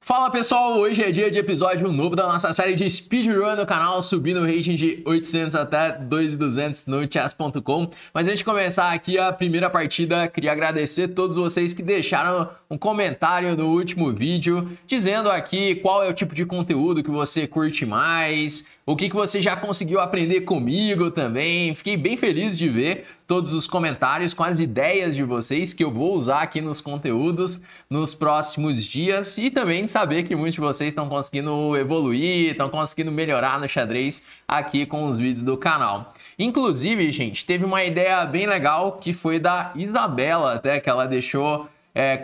Fala pessoal, hoje é dia de episódio novo da nossa série de speedrun no canal, subindo o rating de 800 até 2.200 no chess.com. Mas antes de começar aqui a primeira partida, queria agradecer a todos vocês que deixaram um comentário no último vídeo, dizendo aqui qual é o tipo de conteúdo que você curte mais, o que você já conseguiu aprender comigo também. Fiquei bem feliz de ver todos os comentários com as ideias de vocês que eu vou usar aqui nos conteúdos nos próximos dias e também de saber que muitos de vocês estão conseguindo evoluir, estão conseguindo melhorar no xadrez aqui com os vídeos do canal. Inclusive, gente, teve uma ideia bem legal que foi da Isabela, até que ela deixou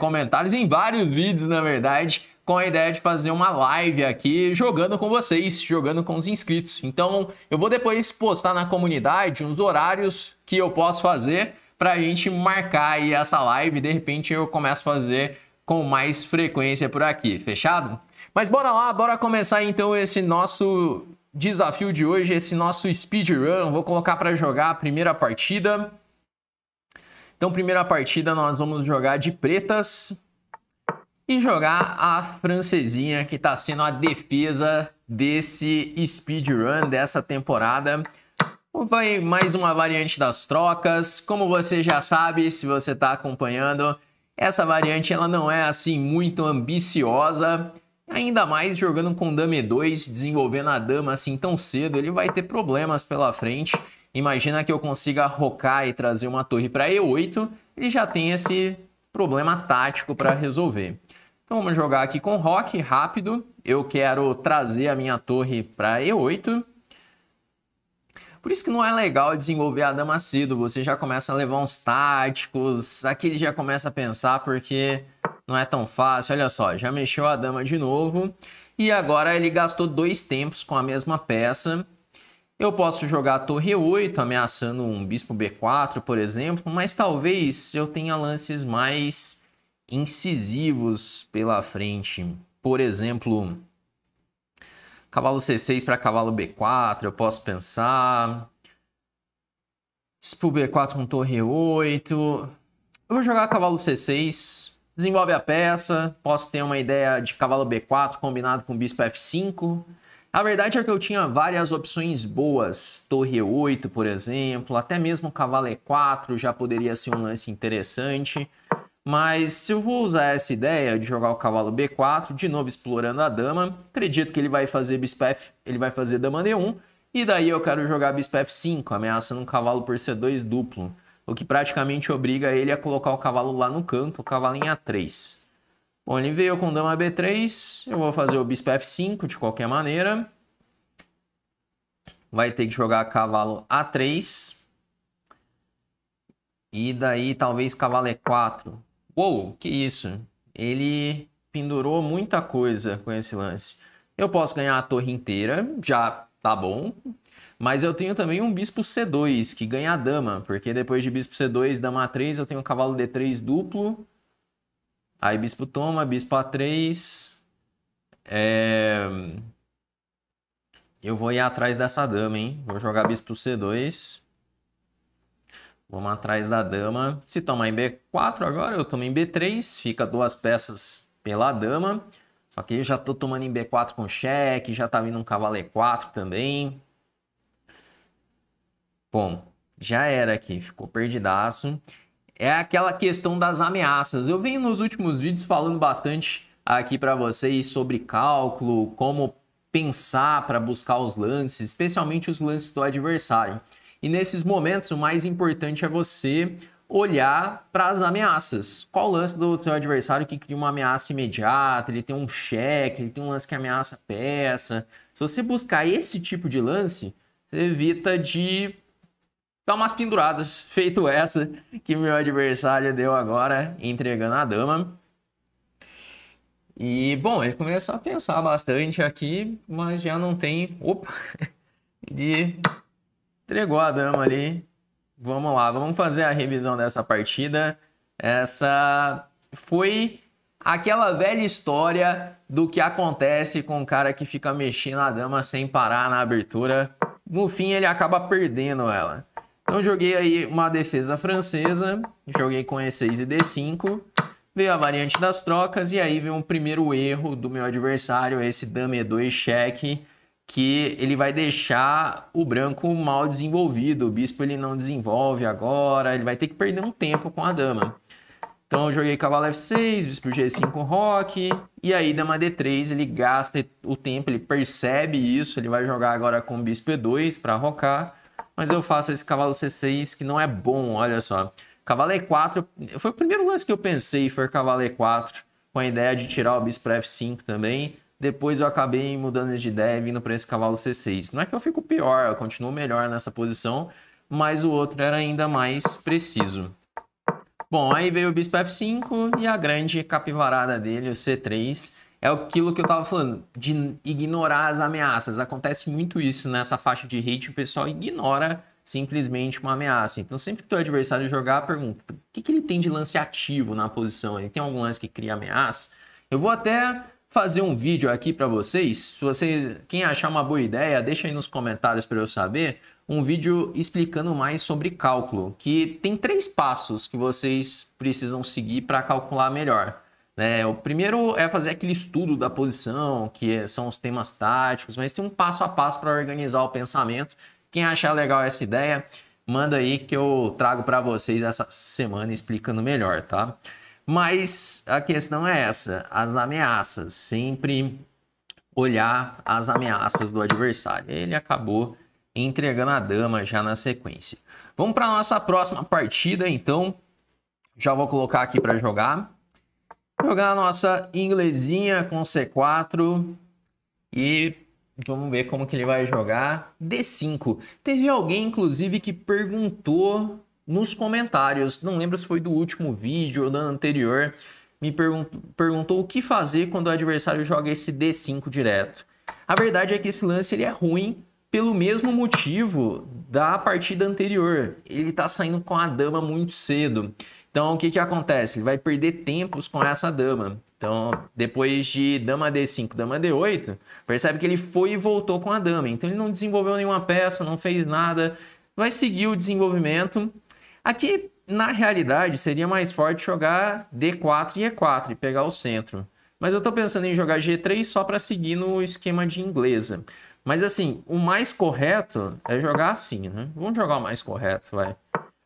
comentários em vários vídeos, na verdade, com a ideia de fazer uma live aqui jogando com vocês, jogando com os inscritos. Então, eu vou depois postar na comunidade uns horários que eu posso fazer para a gente marcar aí essa live. De repente, eu começo a fazer com mais frequência por aqui, fechado? Mas bora lá, bora começar então esse nosso desafio de hoje, esse nosso speedrun. Vou colocar para jogar a primeira partida. Então, primeira partida nós vamos jogar de pretas e jogar a francesinha, que está sendo a defesa desse speedrun dessa temporada. Vai mais uma variante das trocas. Como você já sabe, se você está acompanhando, essa variante ela não é assim muito ambiciosa. Ainda mais jogando com dama E2, desenvolvendo a dama assim tão cedo, ele vai ter problemas pela frente. Imagina que eu consiga rocar e trazer uma torre para E8, ele já tem esse problema tático para resolver. Então vamos jogar aqui com roque rápido. Eu quero trazer a minha torre para E8. Por isso que não é legal desenvolver a dama cedo. Você já começa a levar uns táticos. Aqui ele já começa a pensar porque não é tão fácil. Olha só, já mexeu a dama de novo. E agora ele gastou 2 tempos com a mesma peça. Eu posso jogar a torre E8, ameaçando um bispo B4, por exemplo. Mas talvez eu tenha lances mais incisivos pela frente. Por exemplo, cavalo C6 para cavalo B4, eu posso pensar. Bispo B4 com torre E8. Eu vou jogar cavalo C6, desenvolve a peça. Posso ter uma ideia de cavalo B4 combinado com bispo F5. A verdade é que eu tinha várias opções boas. Torre E8, por exemplo. Até mesmo cavalo E4 já poderia ser um lance interessante. Mas se eu vou usar essa ideia de jogar o cavalo B4, de novo explorando a dama, acredito que ele vai fazer bispo F, ele vai fazer dama D1, e daí eu quero jogar bispo F5, ameaçando um cavalo por C2 duplo, o que praticamente obriga ele a colocar o cavalo lá no canto, o cavalo em A3. Bom, ele veio com dama B3, eu vou fazer o bispo F5 de qualquer maneira. Vai ter que jogar cavalo A3. E daí talvez cavalo E4. Uou, que isso? Ele pendurou muita coisa com esse lance. Eu posso ganhar a torre inteira, já tá bom. Mas eu tenho também um bispo C2, que ganha a dama. Porque depois de bispo C2, dama A3, eu tenho cavalo D3 duplo. Aí bispo toma, bispo A3. Eu vou ir atrás dessa dama, hein? Vou jogar bispo C2. Vamos atrás da dama. Se tomar em B4 agora, eu tomo em B3. Fica 2 peças pela dama. Só que eu já tô tomando em B4 com cheque. Já tá vindo um cavalo E4 também. Bom, já era aqui. Ficou perdidaço. É aquela questão das ameaças. Eu venho nos últimos vídeos falando bastante aqui para vocês sobre cálculo, como pensar para buscar os lances, especialmente os lances do adversário. E nesses momentos, o mais importante é você olhar para as ameaças. Qual o lance do seu adversário que cria uma ameaça imediata? Ele tem um cheque, ele tem um lance que ameaça a peça. Se você buscar esse tipo de lance, você evita de dar umas penduradas, feito essa que meu adversário deu agora, entregando a dama. E, bom, ele começou a pensar bastante aqui, mas já não tem... Opa! Ele entregou a dama ali. Vamos lá, vamos fazer a revisão dessa partida. Essa foi aquela velha história do que acontece com o cara que fica mexendo a dama sem parar na abertura. No fim, ele acaba perdendo ela. Então, joguei aí uma defesa francesa. Joguei com E6 e D5. Veio a variante das trocas e aí veio um primeiro erro do meu adversário, esse dama E2 cheque, que ele vai deixar o branco mal desenvolvido. O bispo ele não desenvolve agora, ele vai ter que perder um tempo com a dama. Então eu joguei cavalo F6, bispo G5 roque, e aí dama D3, ele gasta o tempo, ele percebe isso, ele vai jogar agora com bispo E2 para rocar, mas eu faço esse cavalo C6 que não é bom, olha só. Cavalo E4, foi o primeiro lance que eu pensei, foi cavalo E4, com a ideia de tirar o bispo para F5 também. Depois eu acabei mudando de ideia e vindo para esse cavalo C6. Não é que eu fico pior, eu continuo melhor nessa posição, mas o outro era ainda mais preciso. Bom, aí veio o bispo F5 e a grande capivarada dele, o C3. É aquilo que eu tava falando, de ignorar as ameaças. Acontece muito isso nessa faixa de hate, o pessoal ignora simplesmente uma ameaça. Então, sempre que o teu adversário jogar, pergunta, o que ele tem de lance ativo na posição? Ele tem algum lance que cria ameaça? Eu vou até fazer um vídeo aqui para vocês. Se vocês, quem achar uma boa ideia, deixa aí nos comentários para eu saber. Um vídeo explicando mais sobre cálculo, que tem 3 passos que vocês precisam seguir para calcular melhor. O primeiro é fazer aquele estudo da posição, que são os temas táticos, mas tem um passo a passo para organizar o pensamento. Quem achar legal essa ideia, manda aí que eu trago para vocês essa semana explicando melhor, tá? Mas a questão é essa, as ameaças, sempre olhar as ameaças do adversário. Ele acabou entregando a dama já na sequência. Vamos para a nossa próxima partida, então. Já vou colocar aqui para jogar. Jogar a nossa inglesinha com C4. E vamos ver como que ele vai jogar. D5. Teve alguém, inclusive, que perguntou nos comentários. Não lembro se foi do último vídeo ou do anterior. Me perguntou o que fazer quando o adversário joga esse D5 direto. A verdade é que esse lance ele é ruim pelo mesmo motivo da partida anterior. Ele tá saindo com a dama muito cedo. Então, o que acontece? Ele vai perder tempos com essa dama. Então, depois de dama D5, dama D8, percebe que ele foi e voltou com a dama. Então, ele não desenvolveu nenhuma peça, não fez nada. Vai seguir o desenvolvimento. Aqui, na realidade, seria mais forte jogar D4 e E4 e pegar o centro. Mas eu tô pensando em jogar G3 só para seguir no esquema de inglesa. Mas assim, o mais correto é jogar assim, né? Vamos jogar o mais correto, vai.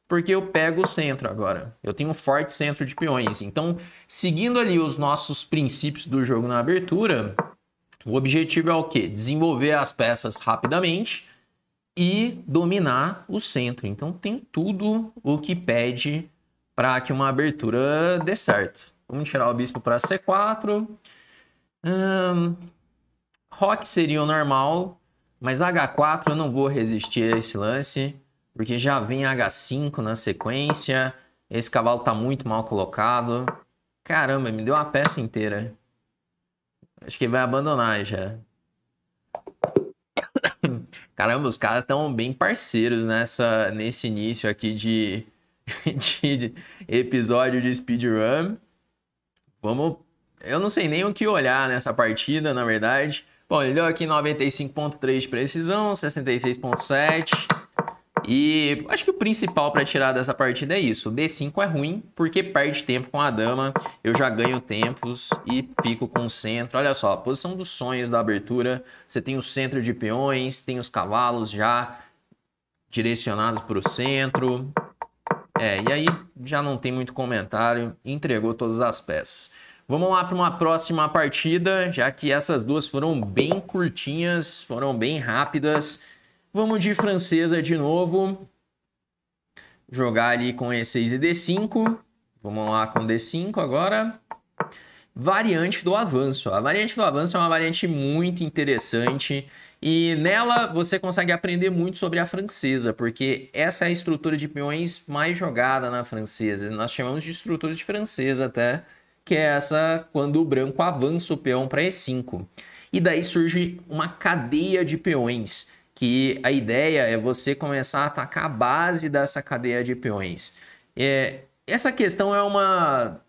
Porque eu pego o centro agora. Eu tenho um forte centro de peões. Então, seguindo ali os nossos princípios do jogo na abertura, o objetivo é o quê? Desenvolver as peças rapidamente e dominar o centro. Então, tem tudo o que pede para que uma abertura dê certo. Vamos tirar o bispo para C4. Roque seria o normal, mas H4 eu não vou resistir a esse lance, porque já vem H5 na sequência. Esse cavalo tá muito mal colocado. Caramba, me deu uma peça inteira. Acho que vai abandonar já. Caramba, os caras estão bem parceiros nesse início aqui de episódio de speedrun. Eu não sei nem o que olhar nessa partida, na verdade. Bom, ele deu aqui 95.3 de precisão, 66.7. E acho que o principal para tirar dessa partida é isso. O D5 é ruim porque perde tempo com a dama. Eu já ganho tempos e fico com o centro. Olha só, a posição dos sonhos da abertura. Você tem o centro de peões, tem os cavalos já direcionados para o centro. E aí já não tem muito comentário. Entregou todas as peças. Vamos lá para uma próxima partida, já que essas duas foram bem curtinhas, foram bem rápidas. Vamos de francesa de novo. Jogar ali com E6 e D5. Vamos lá com D5 agora. Variante do avanço. A variante do avanço é uma variante muito interessante. E nela você consegue aprender muito sobre a francesa, porque essa é a estrutura de peões mais jogada na francesa. Nós chamamos de estrutura de francesa até, que é essa quando o branco avança o peão para E5. E daí surge uma cadeia de peões, que a ideia é você começar a atacar a base dessa cadeia de peões. essa questão é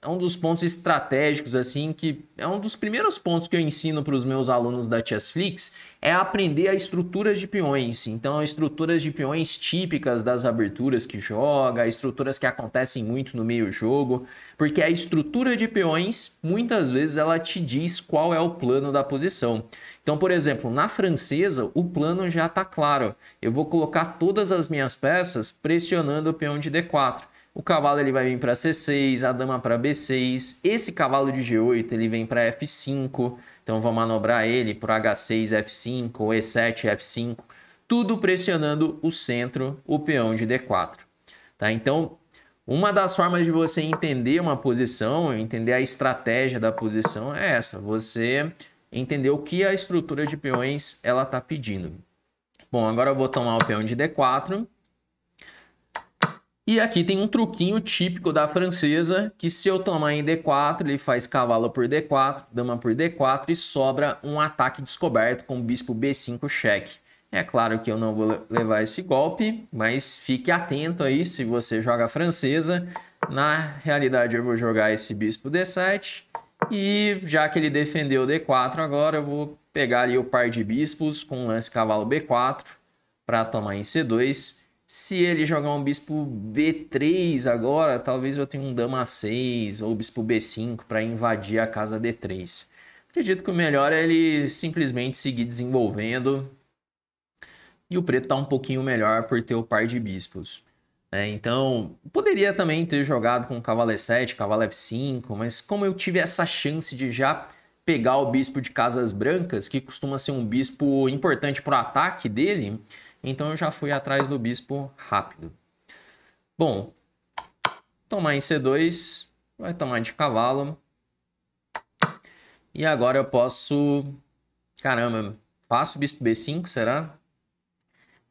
um dos pontos estratégicos, assim, que é um dos primeiros pontos que eu ensino para os meus alunos da Chessflix, é aprender a estruturas de peões. Então, estruturas de peões típicas das aberturas que joga, estruturas que acontecem muito no meio-jogo, porque a estrutura de peões, muitas vezes, ela te diz qual é o plano da posição. Então, por exemplo, na francesa, o plano já está claro. Eu vou colocar todas as minhas peças pressionando o peão de D4. O cavalo ele vai vir para C6, a dama para B6. Esse cavalo de G8 ele vem para F5. Então vou manobrar ele por H6, F5, E7, F5. Tudo pressionando o centro, o peão de D4. Tá? Então, uma das formas de você entender uma posição, entender a estratégia da posição é essa. Você entender o que a estrutura de peões ela está pedindo. Bom, agora eu vou tomar o peão de D4. E aqui tem um truquinho típico da francesa, que se eu tomar em D4, ele faz cavalo por D4, dama por D4 e sobra um ataque descoberto com bispo B5 cheque. É claro que eu não vou levar esse golpe, mas fique atento aí se você joga francesa. Na realidade eu vou jogar esse bispo D7 e já que ele defendeu D4 agora, eu vou pegar ali o par de bispos com lance cavalo B4 para tomar em C2. Se ele jogar um bispo B3 agora, talvez eu tenha um dama A6 ou bispo B5 para invadir a casa D3. Acredito que o melhor é ele simplesmente seguir desenvolvendo. E o preto está um pouquinho melhor por ter o par de bispos. Então, poderia também ter jogado com cavalo E7, cavalo F5, mas como eu tive essa chance de já pegar o bispo de casas brancas, que costuma ser um bispo importante para o ataque dele, então eu já fui atrás do bispo rápido. Bom, tomar em C2, vai tomar de cavalo. E agora eu posso... Caramba, faço bispo B5, será?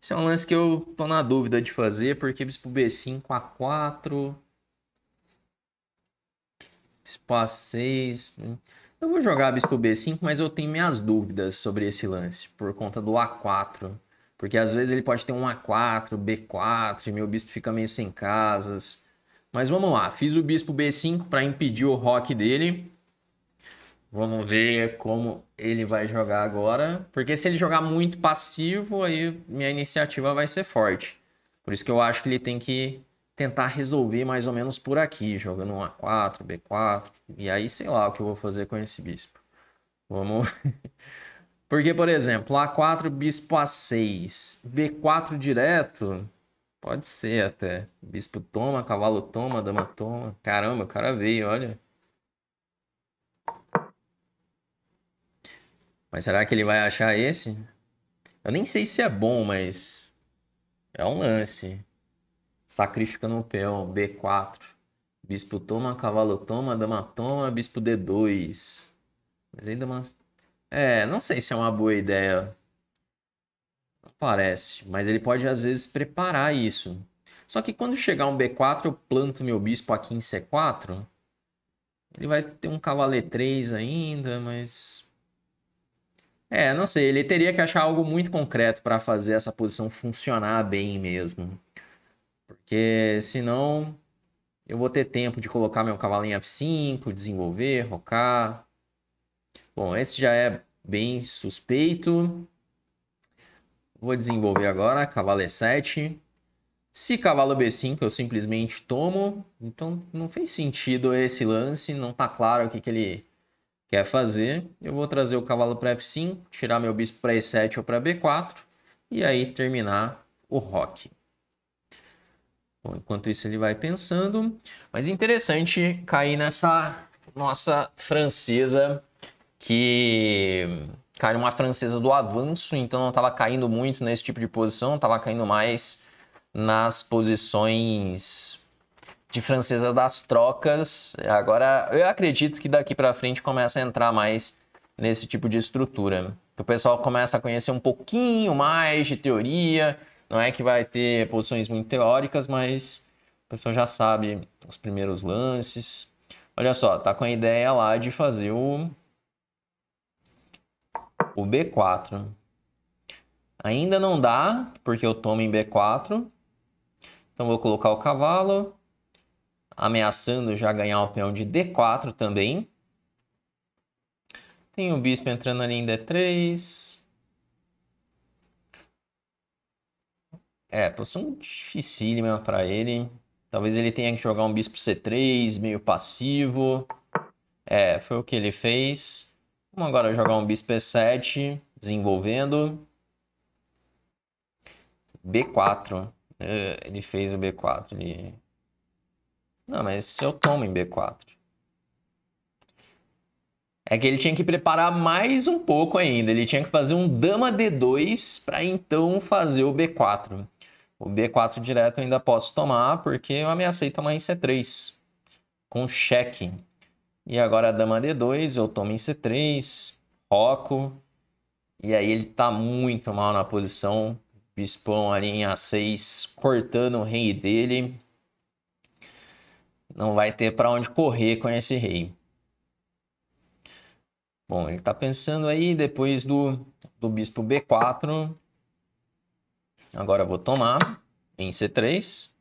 Esse é um lance que eu tô na dúvida de fazer, porque bispo B5, A4... Bispo A6... Eu vou jogar bispo B5, mas eu tenho minhas dúvidas sobre esse lance, por conta do A4. Porque às vezes ele pode ter um A4, B4, e meu bispo fica meio sem casas. Mas vamos lá, fiz o bispo B5 para impedir o roque dele. Vamos ver como ele vai jogar agora. Porque se ele jogar muito passivo, aí minha iniciativa vai ser forte. Por isso que eu acho que ele tem que tentar resolver mais ou menos por aqui, jogando um A4, B4. E aí sei lá o que eu vou fazer com esse bispo. Vamos... Porque, por exemplo, A4, bispo A6, B4 direto, pode ser até. Bispo toma, cavalo toma, dama toma. Caramba, o cara veio, olha. Mas será que ele vai achar esse? Eu nem sei se é bom, mas é um lance. Sacrificando um peão, B4. Bispo toma, cavalo toma, dama toma, bispo D2. Mas ainda mais... não sei se é uma boa ideia. Não parece, mas ele pode às vezes preparar isso. Só que quando chegar um B4, eu planto meu bispo aqui em C4. Ele vai ter um cavalo E3 ainda, mas... não sei, ele teria que achar algo muito concreto para fazer essa posição funcionar bem mesmo. Porque senão eu vou ter tempo de colocar meu cavalo em F5, desenvolver, rocar. Bom, esse já é bem suspeito. Vou desenvolver agora, cavalo E7. Se cavalo B5 eu simplesmente tomo, então não fez sentido esse lance, não tá claro o que ele quer fazer. Eu vou trazer o cavalo para F5, tirar meu bispo para E7 ou para B4 e aí terminar o roque. Bom, enquanto isso ele vai pensando, mas interessante cair nessa nossa francesa que caiu uma francesa do avanço, então não estava caindo muito nesse tipo de posição, estava caindo mais nas posições de francesa das trocas. Agora, eu acredito que daqui para frente começa a entrar mais nesse tipo de estrutura. O pessoal começa a conhecer um pouquinho mais de teoria. Não é que vai ter posições muito teóricas, mas o pessoal já sabe os primeiros lances. Olha só, tá com a ideia lá de fazer o B4. Ainda não dá, porque eu tomo em B4. Então vou colocar o cavalo. ameaçando já ganhar o peão de D4 também. Tem o bispo entrando ali em D3. Posição dificílima para ele. Talvez ele tenha que jogar um bispo C3, meio passivo. Foi o que ele fez. Vamos agora jogar um bispo E7, desenvolvendo. B4. Ele fez o B4. Não, mas se eu tomo em B4. É que ele tinha que preparar mais um pouco ainda. Ele tinha que fazer um dama D2 para então fazer o B4. O B4 direto eu ainda posso tomar, porque eu ameacei tomar em C3. Com cheque. E agora a dama D2, eu tomo em C3. Roco. E aí ele tá muito mal na posição. Bispão ali em A6, cortando o rei dele. Não vai ter para onde correr com esse rei. Bom, ele tá pensando aí depois do bispo B4. Agora eu vou tomar em C3.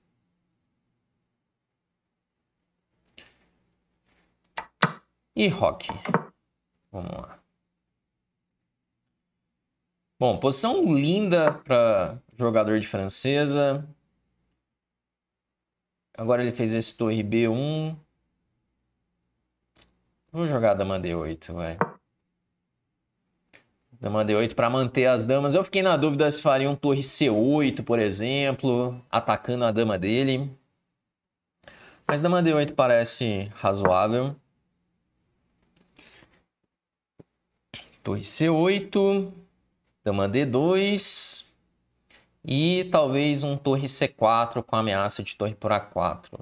E roque. Vamos lá. Bom, posição linda para jogador de francesa. Agora ele fez esse torre B1. Vou jogar dama D8, vai. Dama D8 para manter as damas. Eu fiquei na dúvida se faria um torre C8, por exemplo, atacando a dama dele. Mas dama D8 parece razoável. Torre C8, dama D2 e talvez um torre C4 com ameaça de torre por A4.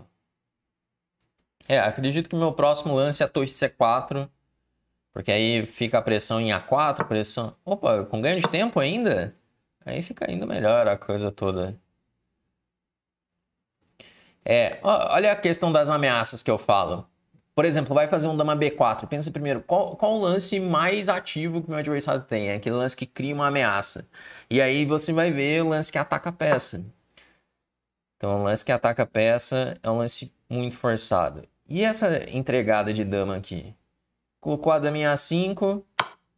Acredito que o meu próximo lance é a torre C4, porque aí fica a pressão em A4, pressão... Opa, com ganho de tempo ainda? Aí fica ainda melhor a coisa toda. Olha a questão das ameaças que eu falo. Por exemplo, vai fazer um dama B4. Pensa primeiro, qual o lance mais ativo que o meu adversário tem? É aquele lance que cria uma ameaça. E aí você vai ver o lance que ataca a peça. Então, o lance que ataca a peça é um lance muito forçado. E essa entregada de dama aqui? Colocou a dama em A5.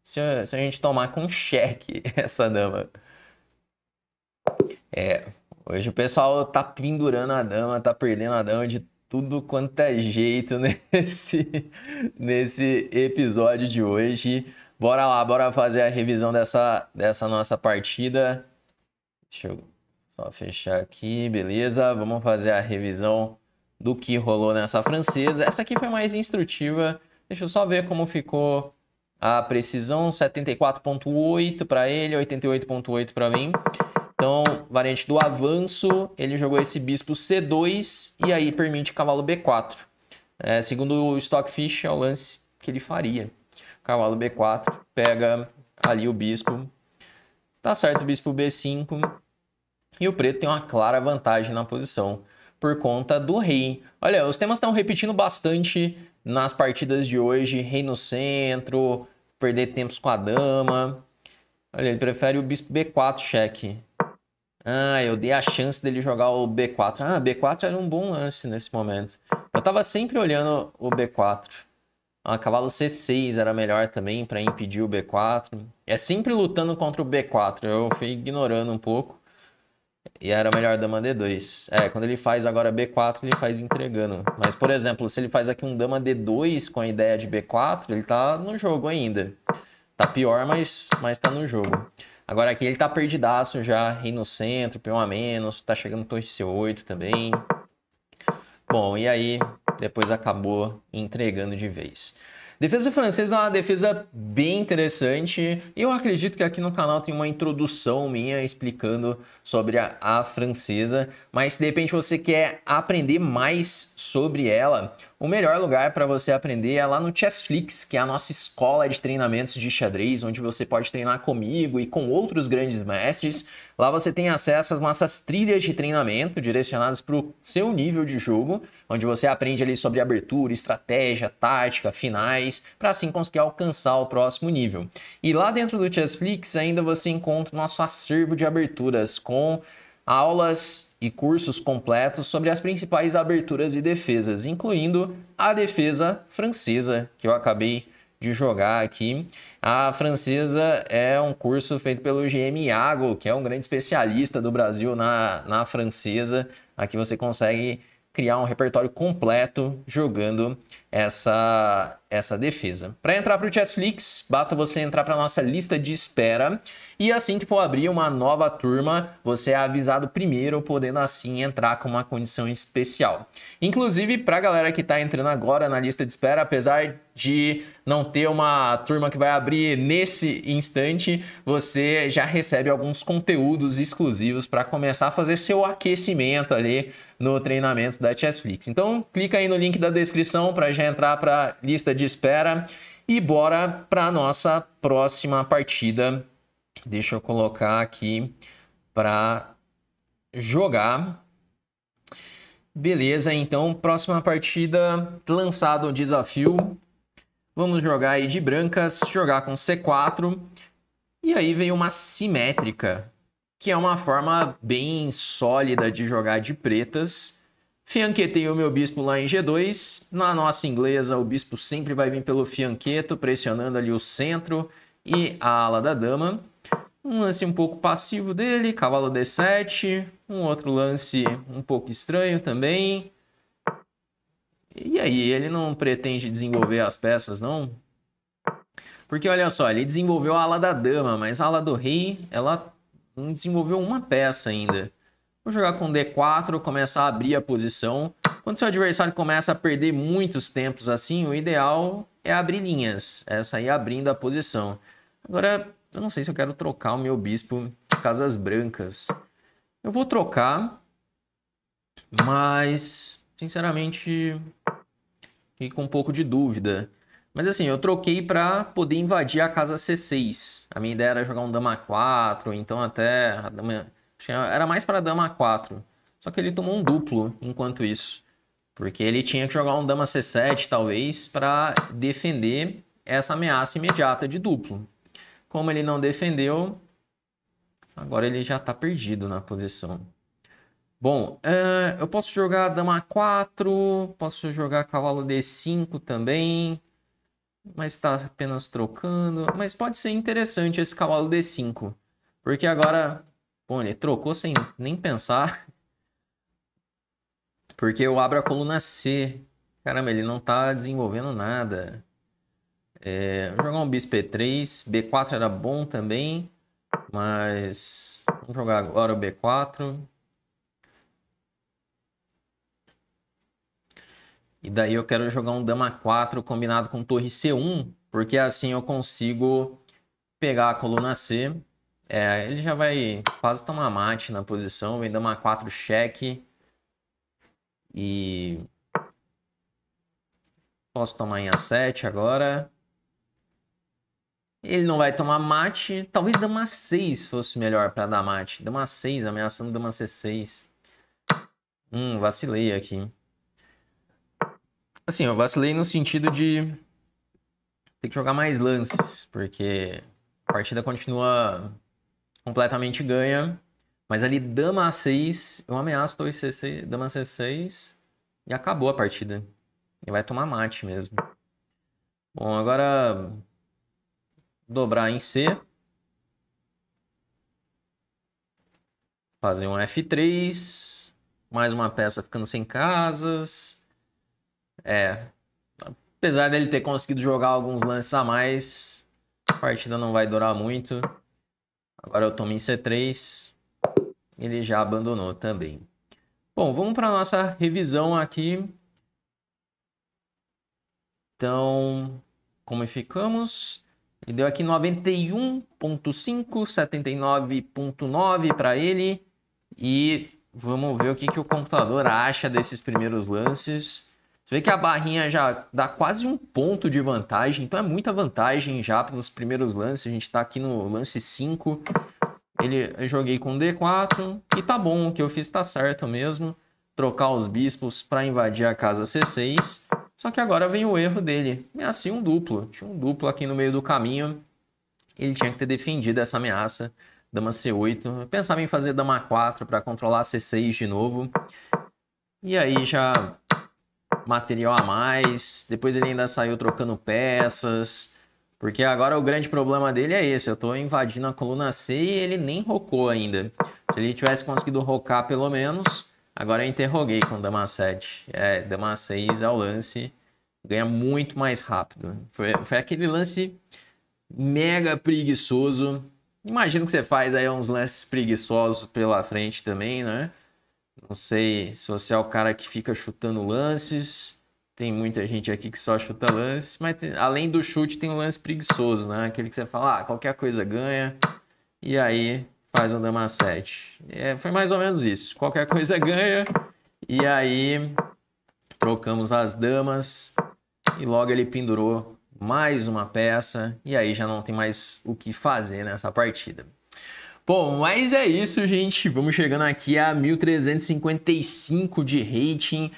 Se a gente tomar com cheque essa dama. Hoje o pessoal tá pendurando a dama, tá perdendo a dama de tudo quanto é jeito nesse episódio de hoje. Bora lá, bora fazer a revisão dessa nossa partida. Deixa eu só fechar aqui, beleza? Vamos fazer a revisão do que rolou nessa francesa. Essa aqui foi mais instrutiva. Deixa eu só ver como ficou a precisão. 74.8 para ele, 88.8 para mim. Então, variante do avanço, ele jogou esse bispo C2 e aí permite cavalo B4. Segundo o Stockfish, é o lance que ele faria. Cavalo B4, pega ali o bispo. Tá certo o bispo B5. E o preto tem uma clara vantagem na posição, por conta do rei. Olha, os temas estão repetindo bastante nas partidas de hoje. Rei no centro, perder tempos com a dama. Olha, ele prefere o bispo B4 cheque. Eu dei a chance dele jogar o B4. B4 era um bom lance nesse momento. Eu tava sempre olhando o B4. Cavalo C6 era melhor também para impedir o B4. É sempre lutando contra o B4. Eu fui ignorando um pouco. E era melhor dama D2. Quando ele faz agora B4, ele faz entregando. Mas, por exemplo, se ele faz aqui um dama D2 com a ideia de B4, ele tá no jogo ainda. Tá pior, mas tá no jogo. Agora aqui ele tá perdidaço já, rei no centro, peão a menos, tá chegando torre C8 também. Bom, e aí depois acabou entregando de vez. Defesa francesa é uma defesa bem interessante. Eu acredito que aqui no canal tem uma introdução minha explicando sobre a francesa. Mas se de repente você quer aprender mais sobre ela, o melhor lugar para você aprender é lá no Chessflix, que é a nossa escola de treinamentos de xadrez, onde você pode treinar comigo e com outros grandes mestres. Lá você tem acesso às nossas trilhas de treinamento direcionadas para o seu nível de jogo, onde você aprende ali sobre abertura, estratégia, tática, finais, para assim conseguir alcançar o próximo nível. E lá dentro do Chessflix ainda você encontra o nosso acervo de aberturas com aulas e cursos completos sobre as principais aberturas e defesas, incluindo a defesa francesa, que eu acabei de jogar aqui. A francesa é um curso feito pelo GM Iago, que é um grande especialista do Brasil na francesa. Aqui você consegue criar um repertório completo jogando essa defesa. Para entrar para o Chessflix, basta você entrar para a nossa lista de espera e assim que for abrir uma nova turma, você é avisado primeiro, podendo assim entrar com uma condição especial. Inclusive, para a galera que está entrando agora na lista de espera, apesar de não ter uma turma que vai abrir nesse instante, você já recebe alguns conteúdos exclusivos para começar a fazer seu aquecimento ali no treinamento da Chessflix. Então, clica aí no link da descrição para já entrar para a lista de espera e bora para a nossa próxima partida. Deixa eu colocar aqui para jogar. Beleza, então, próxima partida, lançado o desafio. Vamos jogar aí de brancas, jogar com C4. E aí vem uma simétrica, que é uma forma bem sólida de jogar de pretas. Fianquetei o meu bispo lá em G2. Na nossa inglesa, o bispo sempre vai vir pelo fianqueto, pressionando ali o centro e a ala da dama. Um lance um pouco passivo dele, cavalo D7. Um outro lance um pouco estranho também. E aí, ele não pretende desenvolver as peças, não? Porque olha só, ele desenvolveu a ala da dama, mas a ala do rei, ela não desenvolveu uma peça ainda. Vou jogar com D4, começar a abrir a posição. Quando seu adversário começa a perder muitos tempos assim, o ideal é abrir linhas. É sair abrindo a posição. Agora, eu não sei se eu quero trocar o meu bispo de casas brancas. Eu vou trocar, mas, sinceramente, fiquei com um pouco de dúvida. Mas assim, eu troquei para poder invadir a casa C6. A minha ideia era jogar um dama 4, então até a dama... era mais para dama 4. Só que ele tomou um duplo enquanto isso. Porque ele tinha que jogar um dama C7, talvez, para defender essa ameaça imediata de duplo. Como ele não defendeu, agora ele já está perdido na posição. Bom, eu posso jogar dama 4, posso jogar cavalo D5 também, mas está apenas trocando. Mas pode ser interessante esse cavalo D5, porque agora, bom, ele trocou sem nem pensar, porque eu abro a coluna C. Caramba, ele não está desenvolvendo nada. Vou jogar um bispo E3, B4 era bom também, mas vamos jogar agora o B4. E daí eu quero jogar um dama 4 combinado com torre C1, porque assim eu consigo pegar a coluna C. Ele já vai quase tomar mate na posição, vem dama 4 cheque. E posso tomar em A7 agora. Ele não vai tomar mate. Talvez dama 6 fosse melhor para dar mate. Dama 6, ameaçando dama C6. Vacilei aqui. Assim, eu vacilei no sentido de ter que jogar mais lances, porque a partida continua completamente ganha. Mas ali, dama A6, eu ameaço torre C6, dama C6 e acabou a partida. Ele vai tomar mate mesmo. Bom, agora dobrar em C. Fazer um F3. Mais uma peça ficando sem casas. Apesar dele ter conseguido jogar alguns lances a mais, a partida não vai durar muito. Agora eu tomo em C3. Ele já abandonou também. Bom, vamos para a nossa revisão aqui. Então, como ficamos? Ele deu aqui 91.5, 79.9 para ele. E vamos ver o que o computador acha desses primeiros lances. Você vê que a barrinha já dá quase um ponto de vantagem. Então é muita vantagem já nos primeiros lances. A gente está aqui no lance 5. Eu joguei com D4 e tá bom, o que eu fiz tá certo mesmo. Trocar os bispos para invadir a casa C6. Só que agora vem o erro dele. É assim um duplo. Tinha um duplo aqui no meio do caminho. Ele tinha que ter defendido essa ameaça dama C8. Eu pensava em fazer dama 4 para controlar C6 de novo. E aí já material a mais. Depois ele ainda saiu trocando peças. Porque agora o grande problema dele é esse. Eu tô invadindo a coluna C e ele nem rocou ainda. Se ele tivesse conseguido rocar pelo menos... Agora eu interroguei com dama 7. Dama 6 é o lance. Ganha muito mais rápido. Foi aquele lance mega preguiçoso. Imagino que você faz aí uns lances preguiçosos pela frente também, né? Não sei se você é o cara que fica chutando lances. Tem muita gente aqui que só chuta lances. Mas além do chute tem um lance preguiçoso, né? Aquele que você fala, qualquer coisa ganha. E aí faz um dama 7. Foi mais ou menos isso. Qualquer coisa ganha. E aí trocamos as damas. E logo ele pendurou mais uma peça. E aí já não tem mais o que fazer nessa partida. Bom, mas é isso, gente. Vamos chegando aqui a 1355 de rating.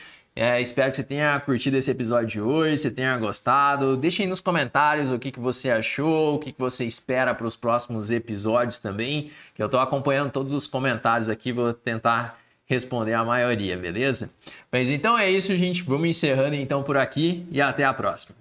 Espero que você tenha curtido esse episódio de hoje, você tenha gostado. Deixe aí nos comentários o que você achou, o que você espera para os próximos episódios também, que eu estou acompanhando todos os comentários aqui, vou tentar responder a maioria, beleza? Mas então é isso, gente. Vamos encerrando então por aqui e até a próxima.